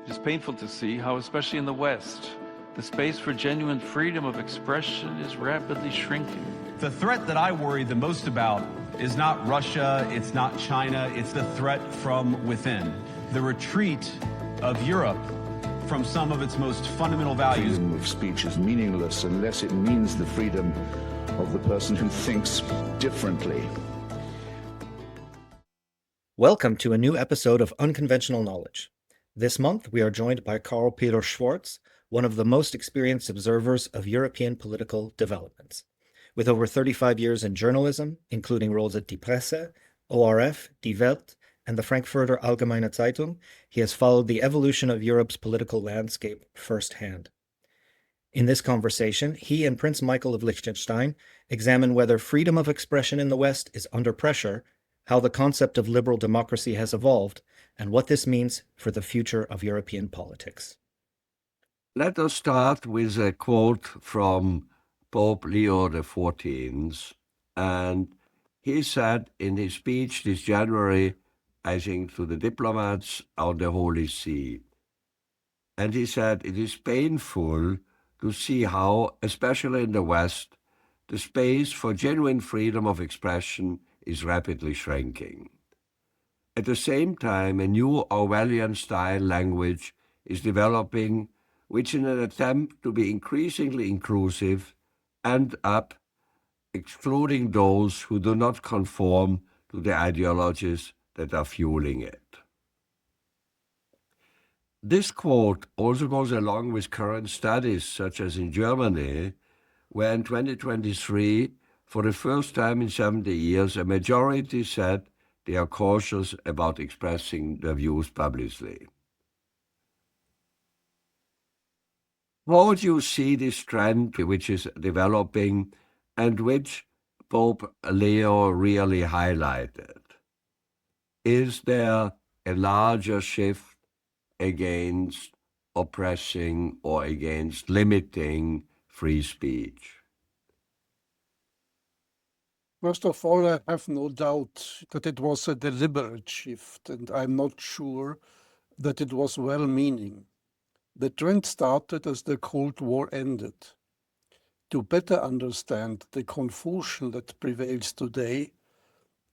It is painful to see how, especially in the West, the space for genuine freedom of expression is rapidly shrinking. The threat that I worry the most about is not Russia, it's not China, it's the threat from within. The retreat of Europe from some of its most fundamental values. Freedom of speech is meaningless unless it means the freedom of the person who thinks differently. Welcome to a new episode of Unconventional Knowledge. This month, we are joined by Karl-Peter Schwarz, one of the most experienced observers of European political developments. With over 35 years in journalism, including roles at Die Presse, ORF, Die Welt, and the Frankfurter Allgemeine Zeitung, he has followed the evolution of Europe's political landscape firsthand. In this conversation, he and Prince Michael of Liechtenstein examine whether freedom of expression in the West is under pressure, how the concept of liberal democracy has evolved, and what this means for the future of European politics. Let us start with a quote from Pope Leo XIV, and he said in his speech this January, I think, to the diplomats on the Holy See, and he said, "It is painful to see how, especially in the West, the space for genuine freedom of expression is rapidly shrinking. At the same time, a new Orwellian-style language is developing, which in an attempt to be increasingly inclusive, end up excluding those who do not conform to the ideologies that are fueling it." This quote also goes along with current studies, such as in Germany, where in 2023, for the first time in 70 years, a majority said they are cautious about expressing their views publicly. How would you see this trend which is developing and which Pope Leo really highlighted? Is there a larger shift against oppressing or against limiting free speech? First of all, I have no doubt that it was a deliberate shift, and I'm not sure that it was well-meaning. The trend started as the Cold War ended. To better understand the confusion that prevails today,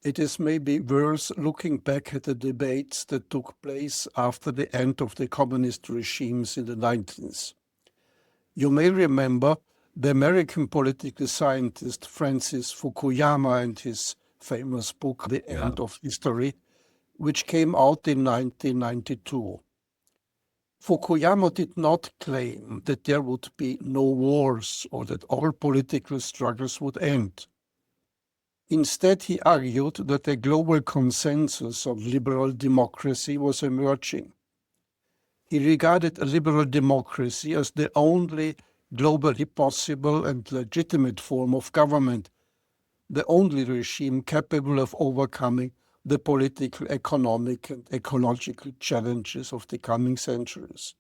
it is maybe worth looking back at the debates that took place after the end of the communist regimes in the 90s. You may remember the American political scientist Francis Fukuyama and his famous book, The End of History, which came out in 1992. Fukuyama did not claim that there would be no wars or that all political struggles would end. Instead, he argued that a global consensus on liberal democracy was emerging. He regarded a liberal democracy as the only globally possible and legitimate form of government, the only regime capable of overcoming the political, economic, and ecological challenges of the coming centuries.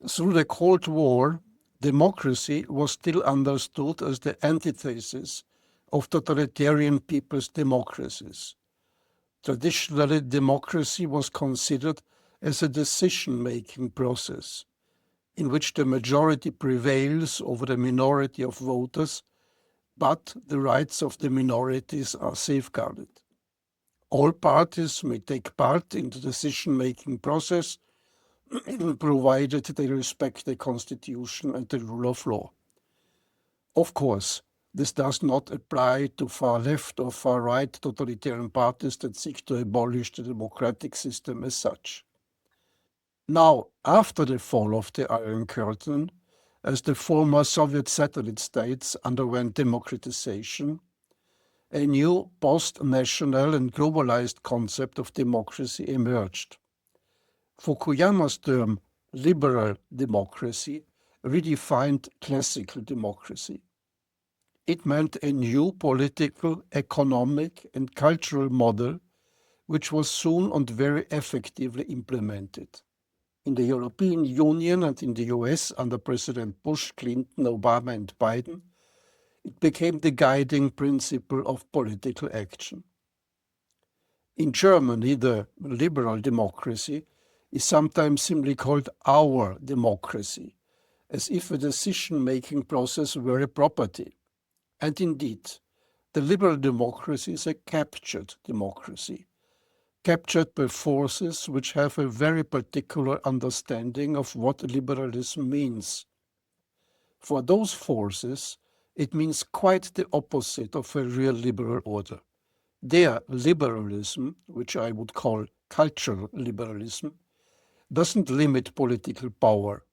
Through the Cold War, democracy was still understood as the antithesis of totalitarian people's democracies. Traditionally, democracy was considered as a decision-making process, in which the majority prevails over the minority of voters, but the rights of the minorities are safeguarded. All parties may take part in the decision-making process, provided they respect the Constitution and the rule of law. Of course, this does not apply to far-left or far-right totalitarian parties that seek to abolish the democratic system as such. Now, after the fall of the Iron Curtain, as the former Soviet satellite states underwent democratization, a new post-national and globalized concept of democracy emerged. Fukuyama's term liberal democracy redefined classical democracy. It meant a new political, economic, and cultural model which was soon and very effectively implemented. In the European Union and in the US under President Bush, Clinton, Obama, and Biden, it became the guiding principle of political action. In Germany, the liberal democracy is sometimes simply called our democracy, as if a decision-making process were a property. And indeed, the liberal democracy is a captured democracy, captured by forces which have a very particular understanding of what liberalism means. For those forces, it means quite the opposite of a real liberal order. Their liberalism, which I would call cultural liberalism, doesn't limit political power.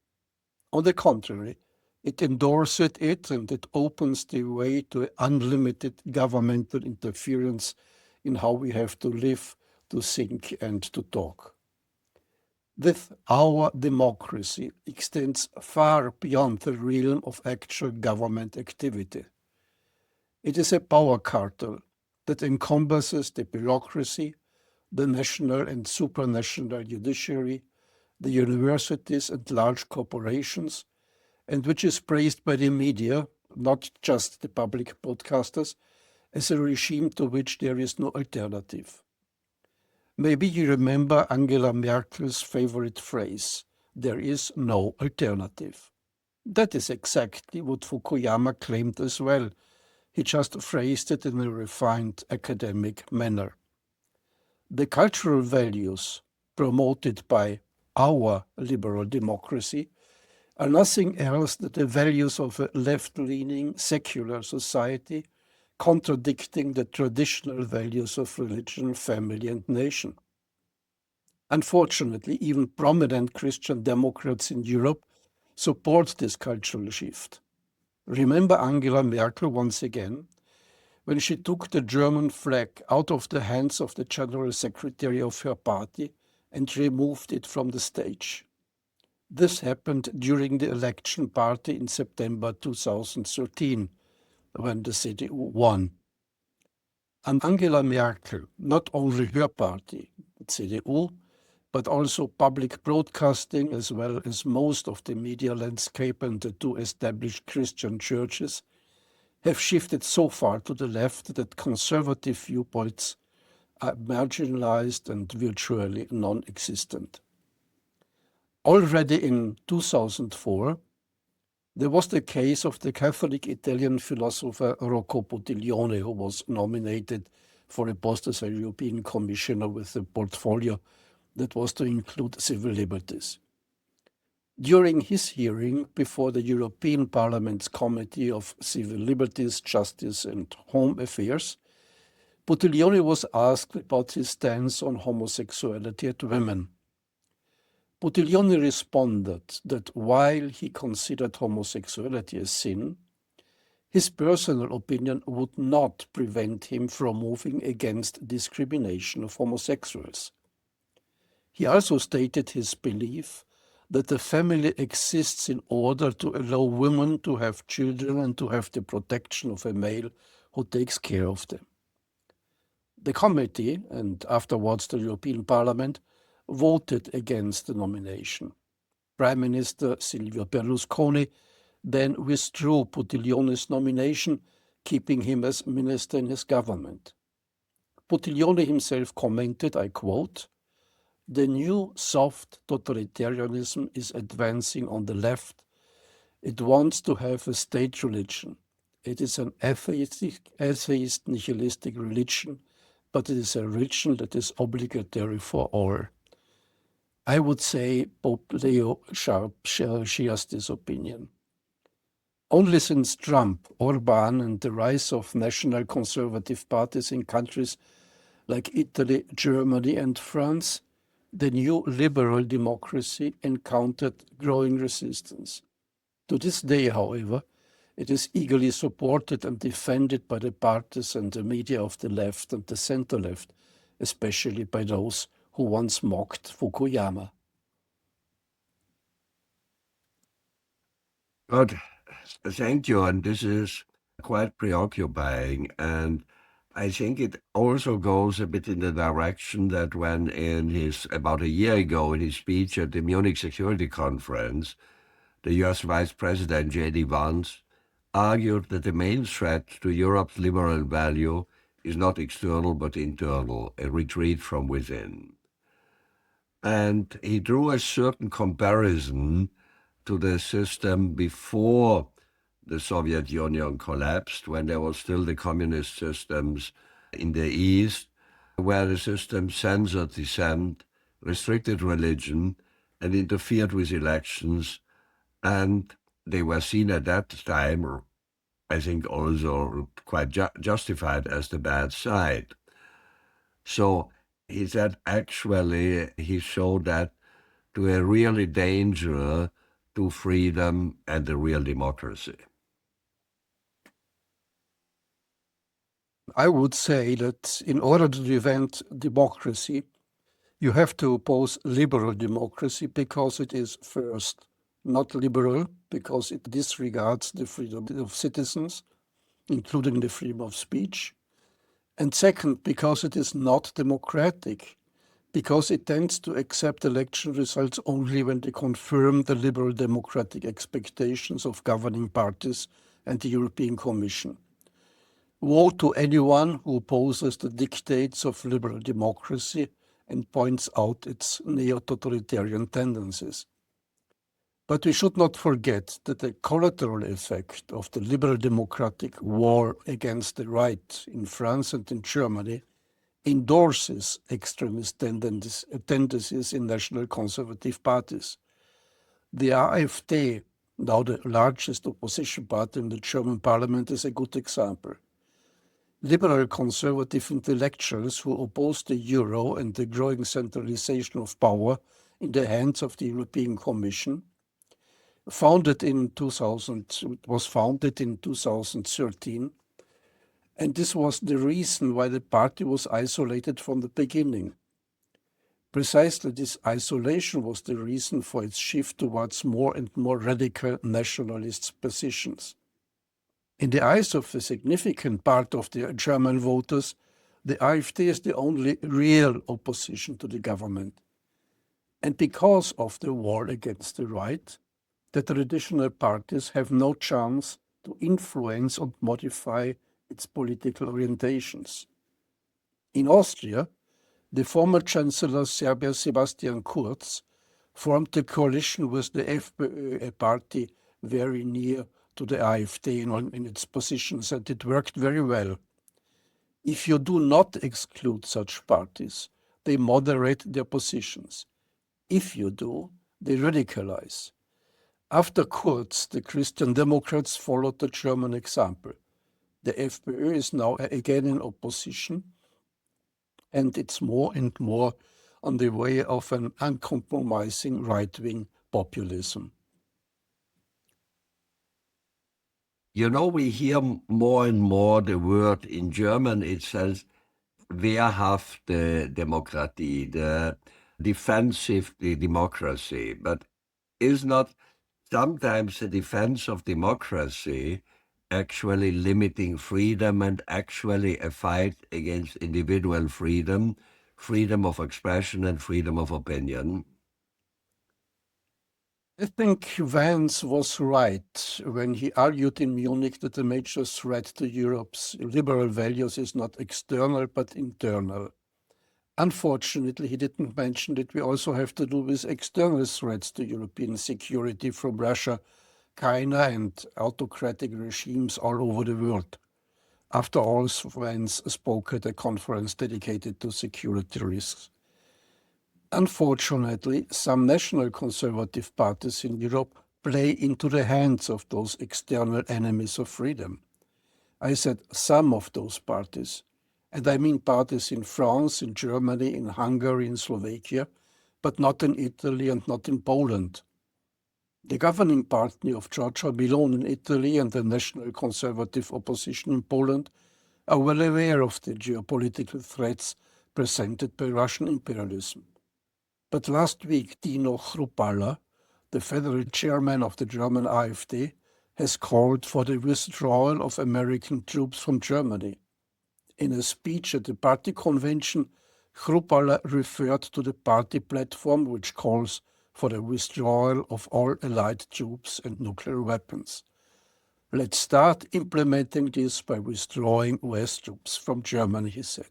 On the contrary, it endorses it and it opens the way to unlimited governmental interference in how we have to live, to think, and to talk. This our democracy extends far beyond the realm of actual government activity. It is a power cartel that encompasses the bureaucracy, the national and supranational judiciary, the universities and large corporations, and which is praised by the media, not just the public broadcasters, as a regime to which there is no alternative. Maybe you remember Angela Merkel's favorite phrase, "There is no alternative." That is exactly what Fukuyama claimed as well. He just phrased it in a refined academic manner. The cultural values promoted by our liberal democracy are nothing else than the values of a left-leaning secular society, contradicting the traditional values of religion, family, and nation. Unfortunately, even prominent Christian Democrats in Europe support this cultural shift. Remember Angela Merkel once again, when she took the German flag out of the hands of the General Secretary of her party and removed it from the stage. This happened during the election party in September 2013, when the CDU won. And Angela Merkel, not only her party, the CDU, but also public broadcasting as well as most of the media landscape and the two established Christian churches, have shifted so far to the left that conservative viewpoints are marginalized and virtually non-existent. Already in 2004, there was the case of the Catholic Italian philosopher Rocco Buttiglione, who was nominated for a post as a European Commissioner with a portfolio that was to include civil liberties. During his hearing before the European Parliament's Committee of Civil Liberties, Justice and Home Affairs, Buttiglione was asked about his stance on homosexuality at women. Buttiglione responded that while he considered homosexuality a sin, his personal opinion would not prevent him from moving against discrimination of homosexuals. He also stated his belief that the family exists in order to allow women to have children and to have the protection of a male who takes care of them. The committee, and afterwards the European Parliament, voted against the nomination. Prime Minister Silvio Berlusconi then withdrew Buttiglione's nomination, keeping him as minister in his government. Buttiglione himself commented, I quote, "The new soft totalitarianism is advancing on the left. It wants to have a state religion. It is an atheist nihilistic religion, but it is a religion that is obligatory for all." I would say Pope Leo shares this opinion. Only since Trump, Orban, and the rise of national conservative parties in countries like Italy, Germany, and France, the new liberal democracy encountered growing resistance. To this day, however, it is eagerly supported and defended by the parties and the media of the left and the center-left, especially by those who once mocked Fukuyama. Good. Thank you. And this is quite preoccupying. And I think it also goes a bit in the direction that when about a year ago in his speech at the Munich Security Conference, the US Vice President J.D. Vance argued that the main threat to Europe's liberal value is not external but internal, a retreat from within. And he drew a certain comparison to the system before the Soviet Union collapsed, when there was still the communist systems in the East, where the system censored dissent, restricted religion, and interfered with elections. And they were seen at that time, I think also quite justified, as the bad side. So he said actually he showed that to a really danger to freedom and the real democracy. I would say that in order to defend democracy, you have to oppose liberal democracy because it is, first, not liberal, because it disregards the freedom of citizens, including the freedom of speech, and second, because it is not democratic, because it tends to accept election results only when they confirm the liberal democratic expectations of governing parties and the European Commission. Woe to anyone who opposes the dictates of liberal democracy and points out its neo-totalitarian tendencies. But we should not forget that the collateral effect of the liberal democratic war against the right in France and in Germany endorses extremist tendencies in national conservative parties. The AfD, now the largest opposition party in the German parliament, is a good example. Liberal conservative intellectuals who oppose the euro and the growing centralization of power in the hands of the European Commission was founded in 2013, and this was the reason why the party was isolated from the beginning. Precisely this isolation was the reason for its shift towards more and more radical nationalist positions. In the eyes of a significant part of the German voters, the AfD is the only real opposition to the government. And because of the war against the right, the traditional parties have no chance to influence and modify its political orientations. In Austria, the former Chancellor Sebastian Kurz formed a coalition with the FPÖ, a party very near to the AfD in its positions, and it worked very well. If you do not exclude such parties, they moderate their positions. If you do, they radicalize. After Kurz, the Christian Democrats followed the German example. The FPÖ is now again in opposition, and it's more and more on the way of an uncompromising right-wing populism. You know, we hear more and more the word in German, it says wehrhafte Demokratie, the defensive democracy. But is not sometimes the defense of democracy actually limiting freedom and actually a fight against individual freedom, freedom of expression and freedom of opinion? I think Vance was right when he argued in Munich that the major threat to Europe's liberal values is not external but internal. Unfortunately, he didn't mention that we also have to do with external threats to European security from Russia, China, and autocratic regimes all over the world. After all, Vance spoke at a conference dedicated to security risks. Unfortunately, some national conservative parties in Europe play into the hands of those external enemies of freedom. I said some of those parties, and I mean parties in France, in Germany, in Hungary, in Slovakia, but not in Italy and not in Poland. The governing party of Giorgia Meloni in Italy and the national conservative opposition in Poland are well aware of the geopolitical threats presented by Russian imperialism. But last week, Dino Chrupalla, the federal chairman of the German AfD, has called for the withdrawal of American troops from Germany. In a speech at the party convention, Chrupalla referred to the party platform, which calls for the withdrawal of all Allied troops and nuclear weapons. Let's start implementing this by withdrawing US troops from Germany, he said.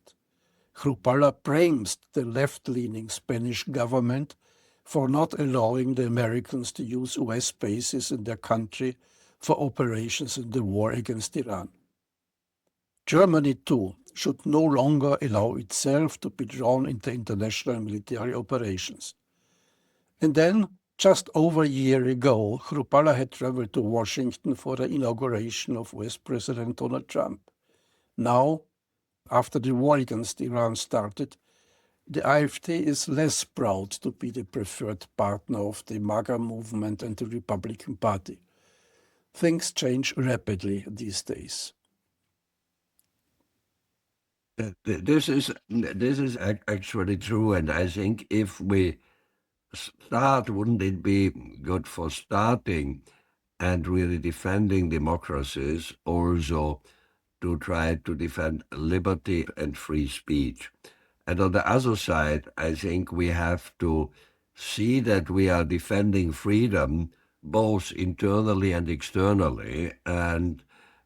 Chrupalla praised the left-leaning Spanish government for not allowing the Americans to use US bases in their country for operations in the war against Iran. Germany, too, should no longer allow itself to be drawn into international military operations. And then, just over a year ago, Chrupalla had traveled to Washington for the inauguration of Vice President Donald Trump. Now, after the war against Iran started, the AfD is less proud to be the preferred partner of the MAGA movement and the Republican Party. Things change rapidly these days. This is actually true, and I think if we start, wouldn't it be good for starting and really defending democracies, also to try to defend liberty and free speech? And on the other side, I think we have to see that we are defending freedom both internally and externally, and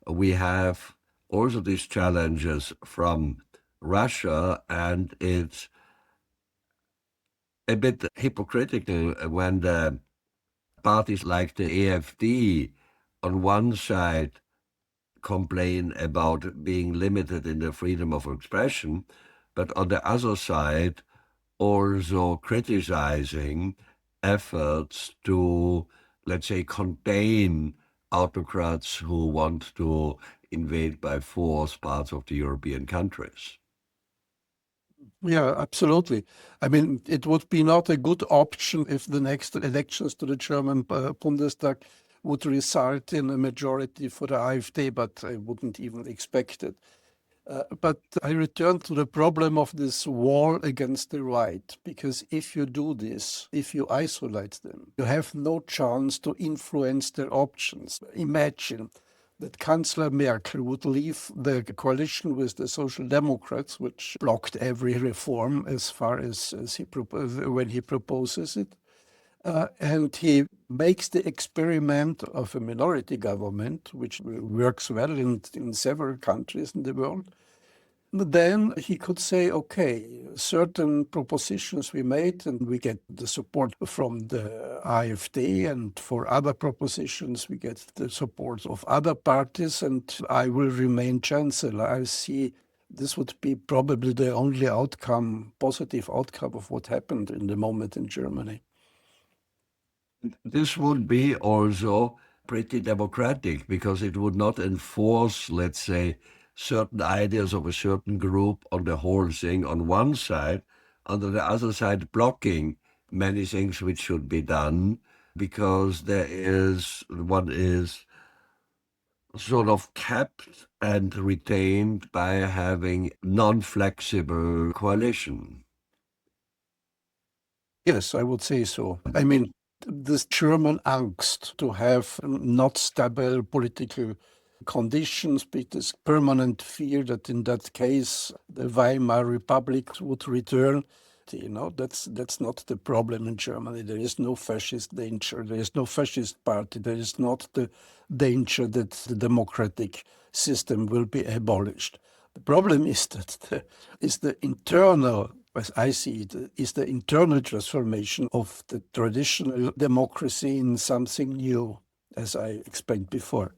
we have also these challenges from Russia, and it's a bit hypocritical when the parties like the AfD on one side complain about being limited in the freedom of expression, but on the other side also criticizing efforts to, let's say, contain autocrats who want to invade by force parts of the European countries. Yeah, absolutely. I mean, it would be not a good option if the next elections to the German Bundestag would result in a majority for the AfD, but I wouldn't even expect it. But I return to the problem of this war against the right, because if you do this, if you isolate them, you have no chance to influence their options. Imagine that Chancellor Merkel would leave the coalition with the Social Democrats, which blocked every reform as far as when he proposes it. And he makes the experiment of a minority government, which works well in several countries in the world. Then he could say, okay, certain propositions we made and we get the support from the AfD, and for other propositions we get the support of other parties, and I will remain chancellor. I see this would be probably the only outcome, positive outcome of what happened in the moment in Germany. This would be also pretty democratic because it would not enforce, let's say, certain ideas of a certain group on the whole thing on one side, on the other side blocking many things which should be done because one is sort of kept and retained by having non-flexible coalition. Yes, I would say so. I mean, this German angst to have not stable political conditions, but this permanent fear that in that case the Weimar Republic would return. You know, that's not the problem in Germany. There is no fascist danger. There is no fascist party. There is not the danger that the democratic system will be abolished. The problem is that the internal, as I see it, is the internal transformation of the traditional democracy in something new, as I explained before.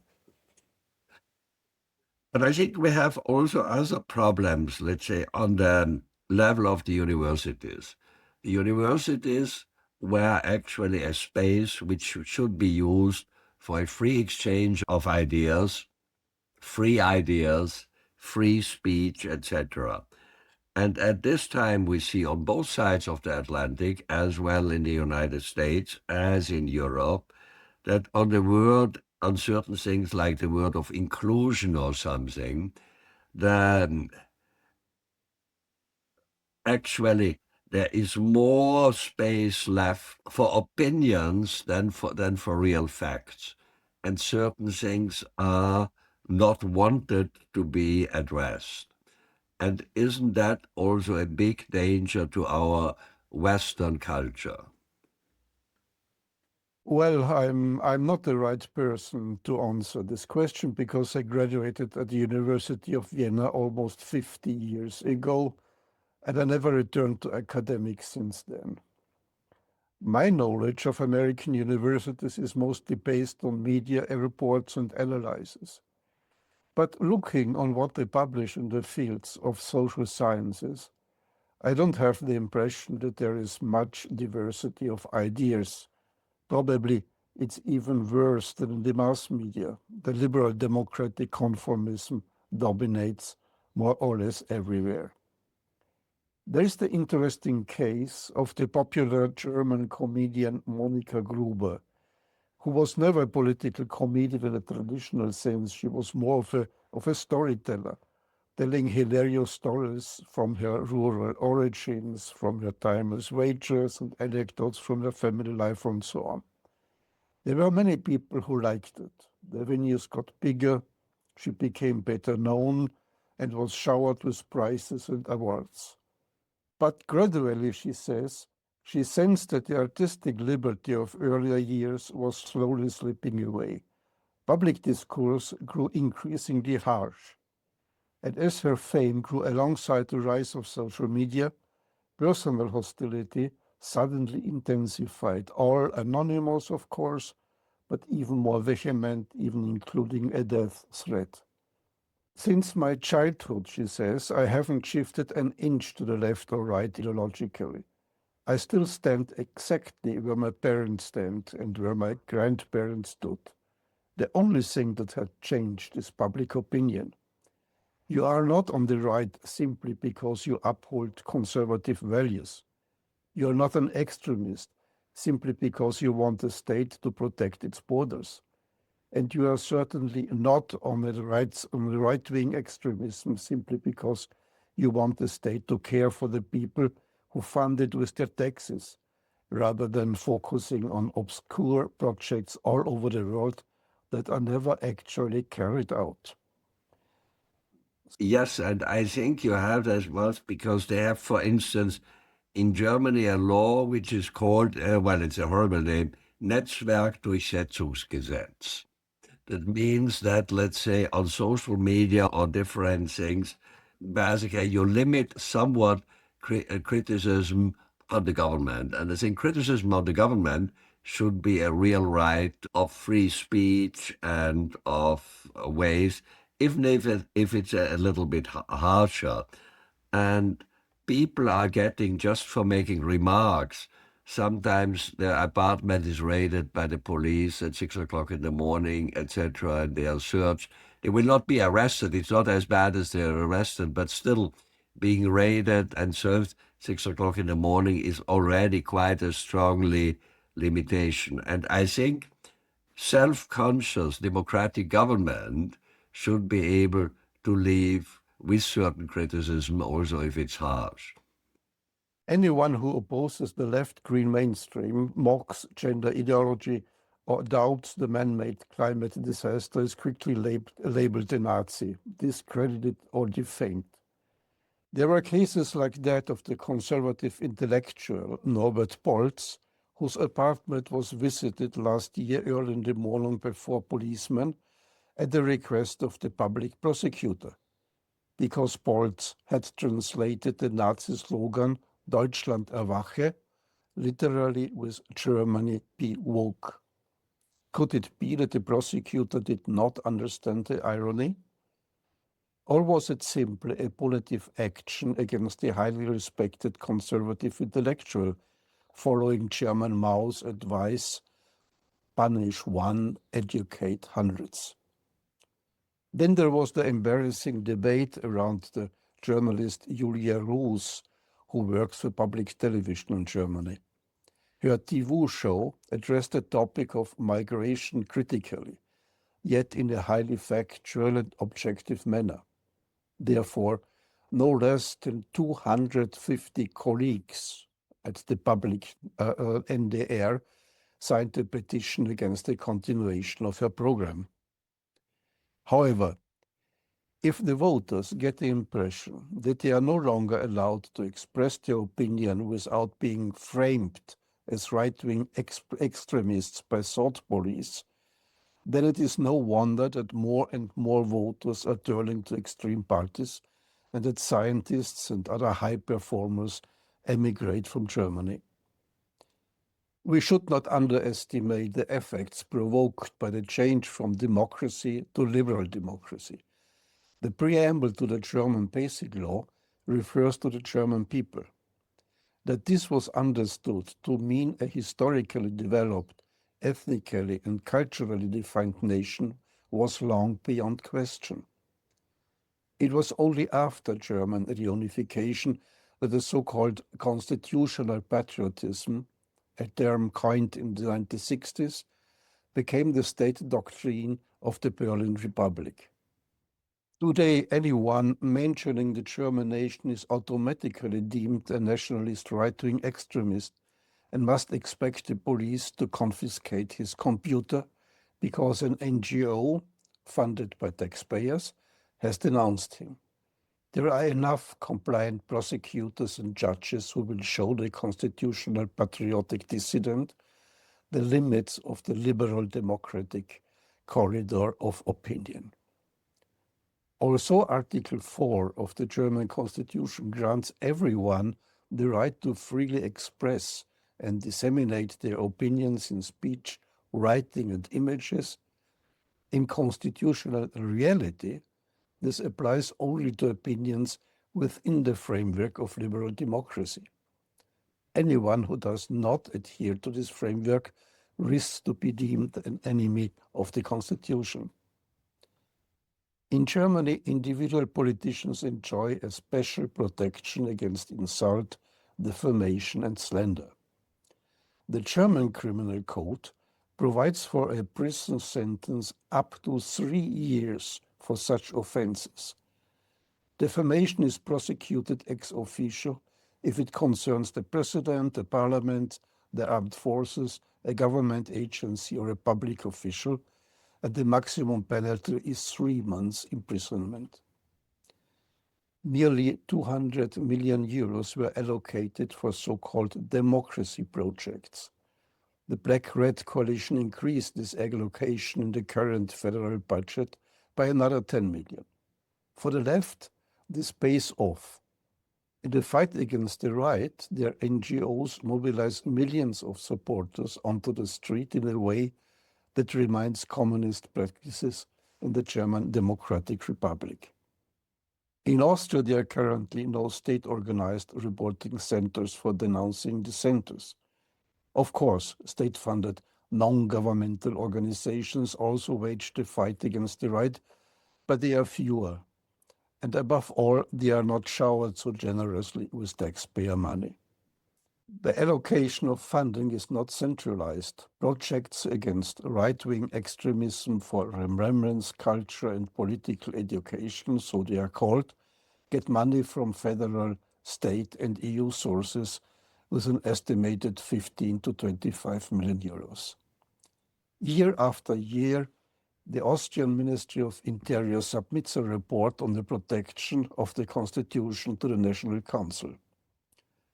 But I think we have also other problems, let's say, on the level of the universities. The universities were actually a space which should be used for a free exchange of ideas, free speech, etc. And at this time, we see on both sides of the Atlantic, as well in the United States as in Europe, that on certain things like the word of inclusion or something, then actually there is more space left for opinions than for real facts. And certain things are not wanted to be addressed. And isn't that also a big danger to our Western culture? Well, I'm not the right person to answer this question because I graduated at the University of Vienna almost 50 years ago. and I never returned to academics since then. My knowledge of American universities is mostly based on media reports and analyses. But looking on what they publish in the fields of social sciences, I don't have the impression that there is much diversity of ideas. Probably it's even worse than in the mass media. The liberal democratic conformism dominates more or less everywhere. There is the interesting case of the popular German comedian Monika Gruber, who was never a political comedian in a traditional sense. She was more of a storyteller, telling hilarious stories from her rural origins, from her time as waitress, and anecdotes from her family life and so on. There were many people who liked it. The venues got bigger, she became better known, and was showered with prizes and awards. But gradually, she says, she sensed that the artistic liberty of earlier years was slowly slipping away. Public discourse grew increasingly harsh. And as her fame grew alongside the rise of social media, personal hostility suddenly intensified, all anonymous, of course, but even more vehement, even including a death threat. Since my childhood, she says, I haven't shifted an inch to the left or right ideologically. I still stand exactly where my parents stand and where my grandparents stood. The only thing that had changed is public opinion. You are not on the right simply because you uphold conservative values. You are not an extremist simply because you want the state to protect its borders. And you are certainly not on the right-wing extremism simply because you want the state to care for the people who fund it with their taxes, rather than focusing on obscure projects all over the world that are never actually carried out. Yes, and I think you have as well because they have, for instance, in Germany a law which is called, well, it's a horrible name, Netzwerkdurchsetzungsgesetz. That means that, let's say, on social media or different things, basically you limit somewhat criticism on the government. And I think criticism of the government should be a real right of free speech and of ways, even if it's a little bit harsher. And people are getting, just for making remarks, sometimes their apartment is raided by the police at 6 o'clock in the morning, etc., and they are searched. They will not be arrested. It's not as bad as they're arrested, but still being raided and served 6 o'clock in the morning is already quite a strongly limitation. And I think self-conscious democratic government should be able to live with certain criticism, also if it's harsh. Anyone who opposes the left-green mainstream, mocks gender ideology, or doubts the man-made climate disaster is quickly labeled a Nazi, discredited or defamed. There are cases like that of the conservative intellectual Norbert Bolz, whose apartment was visited last year early in the morning by 4 policemen at the request of the public prosecutor, because Bolz had translated the Nazi slogan Deutschland erwache, literally with Germany be woke. Could it be that the prosecutor did not understand the irony? Or was it simply a punitive action against the highly respected conservative intellectual, following Chairman Mao's advice, punish one, educate hundreds? Then there was the embarrassing debate around the journalist Julia Roos, who works for public television in Germany. Her TV show addressed the topic of migration critically, yet in a highly factual and objective manner. Therefore, no less than 250 colleagues at the public NDR signed a petition against the continuation of her program. However, if the voters get the impression that they are no longer allowed to express their opinion without being framed as right-wing extremists by thought police, then it is no wonder that more and more voters are turning to extreme parties and that scientists and other high performers emigrate from Germany. We should not underestimate the effects provoked by the change from democracy to liberal democracy. The preamble to the German Basic Law refers to the German people. That this was understood to mean a historically developed, ethnically and culturally defined nation was long beyond question. It was only after German reunification that the so-called constitutional patriotism, a term coined in the 1960s, became the state doctrine of the Berlin Republic. Today, anyone mentioning the German nation is automatically deemed a nationalist right-wing extremist and must expect the police to confiscate his computer because an NGO, funded by taxpayers, has denounced him. There are enough compliant prosecutors and judges who will show the constitutional patriotic dissident the limits of the liberal democratic corridor of opinion. Also, Article 4 of the German Constitution grants everyone the right to freely express and disseminate their opinions in speech, writing, and images. In constitutional reality, this applies only to opinions within the framework of liberal democracy. Anyone who does not adhere to this framework risks to be deemed an enemy of the Constitution. In Germany, individual politicians enjoy a special protection against insult, defamation, and slander. The German Criminal Code provides for a prison sentence up to 3 years for such offenses. Defamation is prosecuted ex officio if it concerns the president, the parliament, the armed forces, a government agency, or a public official, and the maximum penalty is 3 months imprisonment. Nearly 200 million euros were allocated for so-called democracy projects. The Black-Red coalition increased this allocation in the current federal budget by another 10 million. For the left, this pays off. In the fight against the right, their NGOs mobilize millions of supporters onto the street in a way that reminds communist practices in the German Democratic Republic. In Austria, there are currently no state-organized reporting centers for denouncing dissenters. Of course, state-funded non-governmental organizations also wage the fight against the right, but they are fewer. And above all, they are not showered so generously with taxpayer money. The allocation of funding is not centralized. Projects against right-wing extremism for remembrance, culture, and political education, so they are called, get money from federal, state, and EU sources with an estimated 15 to 25 million euros. Year after year, the Austrian Ministry of Interior submits a report on the protection of the Constitution to the National Council.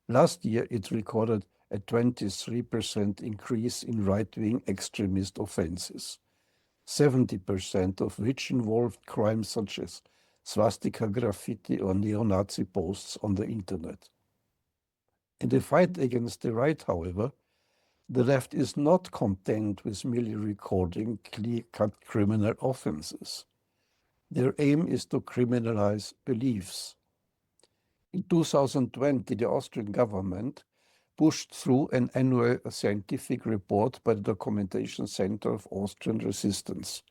Last year, it recorded a 23% increase in right-wing extremist offenses, 70% of which involved crimes such as swastika graffiti or neo-Nazi posts on the internet. In the fight against the right, however, the left is not content with merely recording clear-cut criminal offenses. Their aim is to criminalize beliefs. In 2020, the Austrian government pushed through an annual scientific report by the Documentation Center of Austrian Resistance.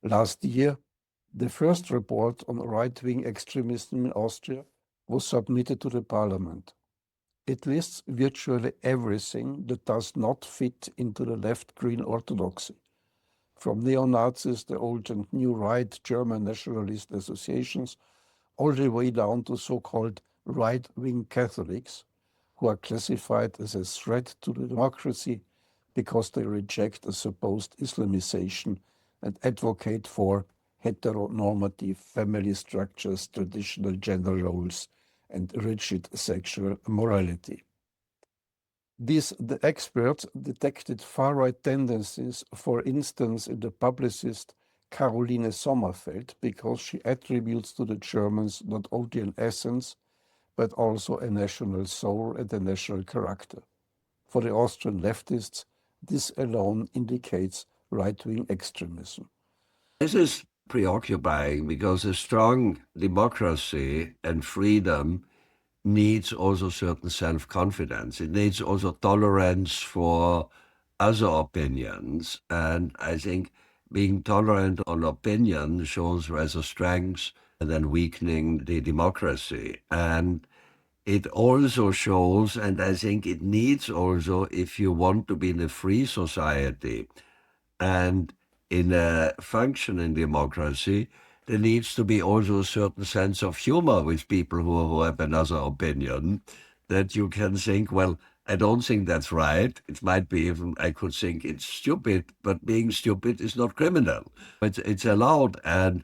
Last year, the first report on right-wing extremism in Austria was submitted to the parliament. It lists virtually everything that does not fit into the left-green orthodoxy, from neo-Nazis, the old and new right German nationalist associations, all the way down to so-called right-wing Catholics, who are classified as a threat to the democracy because they reject a supposed Islamization and advocate for heteronormative family structures, traditional gender roles, and rigid sexual morality. The experts detected far-right tendencies, for instance, in the publicist Caroline Sommerfeld because she attributes to the Germans not only an essence, but also a national soul and a national character. For the Austrian leftists, this alone indicates right-wing extremism. This is preoccupying because a strong democracy and freedom needs also certain self-confidence. It needs also tolerance for other opinions. And I think being tolerant on opinion shows rather strength than weakening the democracy. And it also shows, and I think it needs also, if you want to be in a free society and in a functioning democracy, there needs to be also a certain sense of humor with people who have another opinion, that you can think, well, I don't think that's right. It might be even, I could think it's stupid, but being stupid is not criminal. It's allowed, and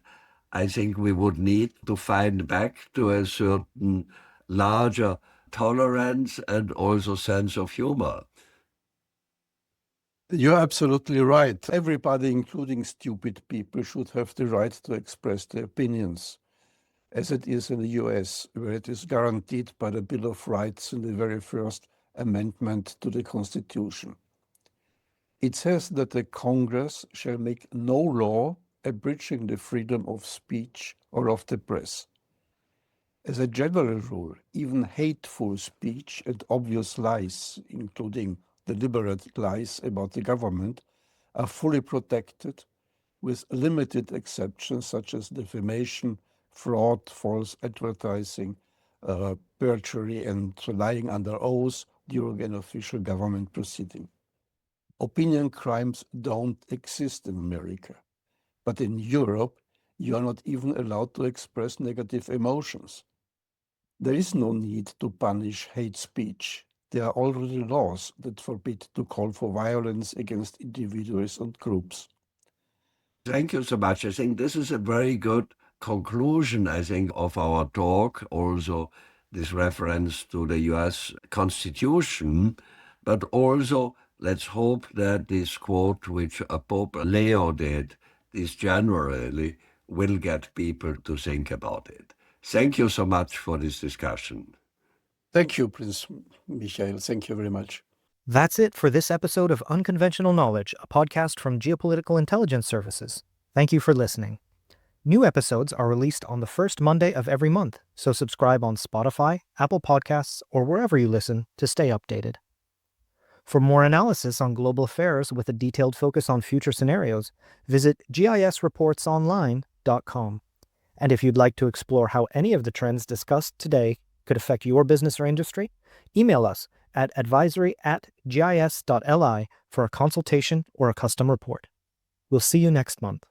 I think we would need to find back to a certain larger tolerance and also sense of humor. You're absolutely right. Everybody, including stupid people, should have the right to express their opinions, as it is in the US, where it is guaranteed by the Bill of Rights in the very first amendment to the Constitution. It says that the Congress shall make no law abridging the freedom of speech or of the press. As a general rule, even hateful speech and obvious lies, including deliberate lies about the government, are fully protected, with limited exceptions such as defamation, fraud, false advertising, perjury, and lying under oath during an official government proceeding. Opinion crimes don't exist in America, but in Europe, you are not even allowed to express negative emotions. There is no need to punish hate speech. There are already laws that forbid to call for violence against individuals and groups. Thank you so much. I think this is a very good conclusion, I think, of our talk. Also, this reference to the US Constitution, but also let's hope that this quote, which Pope Leo did this January, will get people to think about it. Thank you so much for this discussion. Thank you, Prince Michael. Thank you very much. That's it for this episode of Unconventional Knowledge, a podcast from Geopolitical Intelligence Services. Thank you for listening. New episodes are released on the first Monday of every month, so subscribe on Spotify, Apple Podcasts, or wherever you listen to stay updated. For more analysis on global affairs with a detailed focus on future scenarios, visit gisreportsonline.com. And if you'd like to explore how any of the trends discussed today could affect your business or industry, email us at advisory@gis.li for a consultation or a custom report. We'll see you next month.